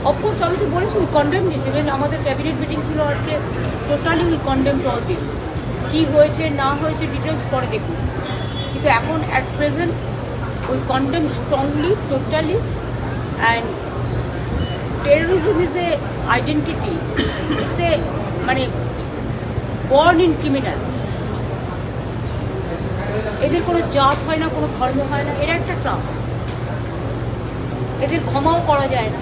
Of course আমি তো বলেছি উই কন্ডেম দিস, ইভেন আমাদের ক্যাবিনেট মিটিং ছিল আজকে, totally we condemn all this. কী হয়েছে না হয়েছে ডিটেলস পরে দেখুন, কিন্তু এখন at present we condemn strongly totally. And terrorism is a identity, it's a মানে বর্ন ইন ক্রিমিনাল। এদের কোনো জাত হয় না, কোনো ধর্ম হয় না, এরা একটা ট্রাস্ট, এদের ক্ষমাও করা যায় না।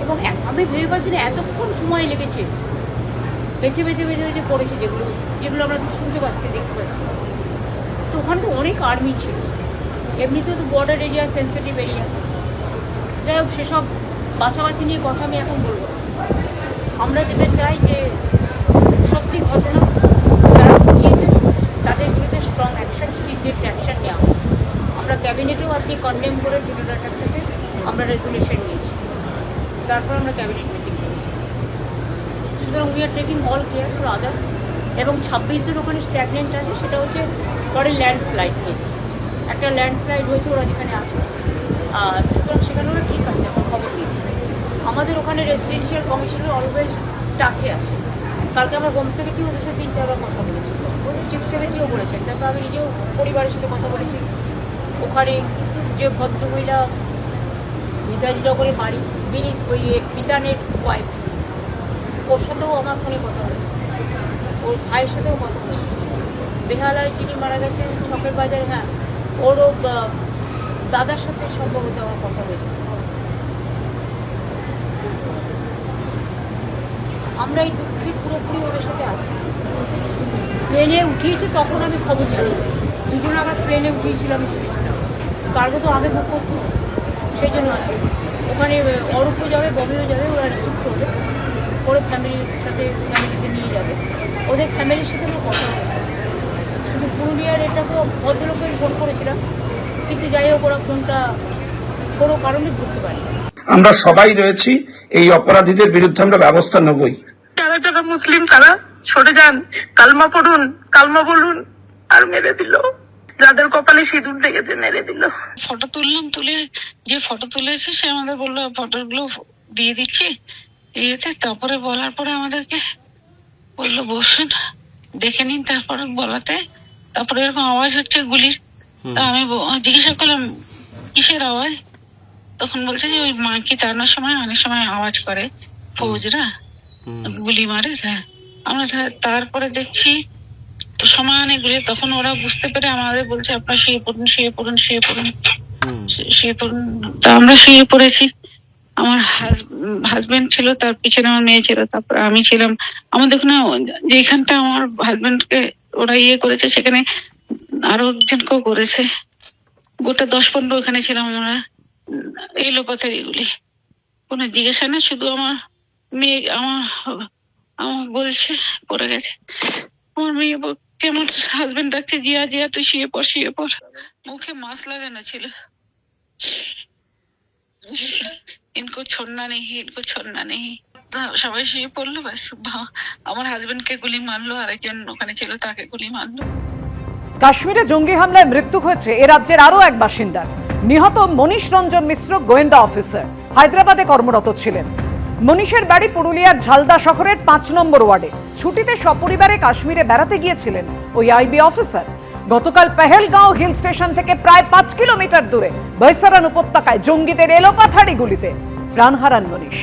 এবং আমি ভেবে পাচ্ছি না এতক্ষণ সময় লেগেছে বেছে বেছে বেছে বেছে করেছে, যেগুলো যেগুলো আমরা শুনতে পাচ্ছি দেখতে পাচ্ছি। তো ওখানে তো অনেক আর্মি ছিল, এমনিতেও তো বর্ডার এরিয়া সেন্সিটিভ এরিয়া। যাই হোক, সেসব বাছাবাছি নিয়ে কথা আমি এখন বলবো। আমরা যেটা চাই যে সত্যি ঘটনা যারা ঘটিয়েছে তাদের বিরুদ্ধে স্ট্রং অ্যাকশন, স্ট্রিক্ট অ্যাকশন নেওয়া। আমরা ক্যাবিনেটেও আজকে কন্ডেম করে টুটোটাটার থেকে আমরা রেজুলেশন নিয়েছি, তারপর আমরা ক্যাবিনেট মিটিং করেছি। সুতরাং we are taking all care for others. এবং 26 জন ওখানে স্ট্যাগনেন্ট আছে, সেটা হচ্ছে পরে ল্যান্ডস্লাইড কেস, একটা ল্যান্ডস্লাইড হয়েছে ওরা যেখানে আছে। আর সুতরাং সেখানে ওরা ঠিক আছে, আমার খবর দিয়েছে। আমাদের ওখানে রেসিডেন্সিয়াল কমিশনের অলওয়েজ টাচে আছে। কালকে আমার হোম সেক্রেটারি ওদের সাথে 3-4 বার কথা বলেছি, ওদের চিফ সেক্রেটারিও বলেছেন, তারপর আমি নিজেও পরিবারের সাথে কথা বলেছি। ওখানে যে ভদ্রমহিলা মিতাজনগরে বাড়ি, ওই বিতানের ওয়াইফ, ওর সাথেও আমার ফোনে কথা হয়েছে, ওর ভাইয়ের সাথেও কথা হয়েছে। বেহালায় যিনি মারা গেছেন ছকের বাজারে, হ্যাঁ, ওরও দাদার সাথে সম্ভবত আমার কথা হয়েছে। আমরা এই দুঃখে পুরোপুরি ওদের সাথে আছি। প্লেনে উঠিয়েছে তখন আমি খবর জানি, 2 নাগাদ প্লেনে উঠিয়েছিল, আমি শুনেছিলাম। কার্গো তো আগে বুক করতো, সেই জন্য ওখানে অরূপও যাবে, ববিও যাবে, ওরা রিসিভ করবে, ওর ফ্যামিলির সাথে ফ্যামিলিতে নিয়ে যাবে। ওদের ফ্যামিলির সাথে আমার কথা হয়েছে। শুধু পুরুলিয়ার এটাকে ভদ্রলোকের ফোন করেছিলাম, কিন্তু যাই হোক ওরা ফোনটা কোনো কারণে ধরতে পারেনি। আমরা সবাই রয়েছি, এই অপরাধীদের বিরুদ্ধে আমরা ব্যবস্থা নেবই। যারা যারা মুসলিম তারা সরে যান, কালমা পড়ুন, কালমা বলুন, আর মেরে দিল। যাদের কপালে সিঁদুর লেগেছে মেরে দিল। ফটো তুললাম, তুলে যে ফটো তুলেছে সে আমাদের বললো ফটোগুলো দিয়ে দিচ্ছি ইয়েতে। তারপরে বলার পরে আমাদেরকে বললো বসুন দেখে নিন, তারপরে বলাতে তারপরে এরকম আওয়াজ হচ্ছে গুলির। তা আমি জিজ্ঞাসা করলাম কিসের আওয়াজ, তখন বলছে যে ওই মাকে তাড়ানোর সময় অনেক সময় আওয়াজ করে ফৌজরা, গুলি মারে। আমরা তারপরে দেখছি সমানে গুলি। তখন ওরা বুঝতে পেরে আমাদের বলছে আপনারা শুয়ে পড়ুন, শুয়ে পড়ুন, শুয়ে পড়ুন, শুয়ে পড়ুন। তা আমরা শুয়ে পড়েছি। আমার হাজবেন্ড ছিল, তার পিছনে আমার মেয়ে ছিল, তারপর আমি ছিলাম। আমাদের ওখানে যেখানটা আমার হাজবেন্ডকে ওরা ইয়ে করেছে সেখানে আরো একজনকেও করেছে। গোটা 10-15 ওখানে ছিলাম আমরা। এই লোপাতের এগুলি কোনো জিজ্ঞাসা না, শুধু আমার মেয়ে আমার বলছে পড়ে গেছে। আমার মেয়ে বলছে, আমার হাজবেন্ড ডাকছে জিয়া জিয়া তুই শুয়ে পড়, শুয়ে পড়। মুখে মাস্ক লাগানো ছিল। ইনকো ছোড়না নেই, ইনকো ছোড়না নেই। সবাই শুয়ে পড়লো, ব্যাস। আমার হাজবেন্ডকে গুলি মারলো, আরেকজন ওখানে ছিল তাকে গুলি মারলো। কাশ্মীরে জঙ্গি হামলায় মৃত্যু হয়েছে এ রাজ্যের আরো এক বাসিন্দার। নিহত মনীষ রঞ্জন মিশ্র গোয়েন্দা অফিসার, হায়দ্রাবাদে কর্মরত ছিলেন। মনীষের বাড়ি পুরুলিয়ার ঝালদা শহরের 5 নম্বর ওয়ার্ডে। ছুটিতে সপরিবারে কাশ্মীরে বেড়াতে গিয়েছিলেন ওই আইবি অফিসার। গতকাল পেহেলগাঁও হিল স্টেশন থেকে প্রায় 5 কিলোমিটার দূরে বৈসারান উপত্যকায় জঙ্গিদের এলোপাথাড়ি গুলিতে প্রাণ হারান মনীষ।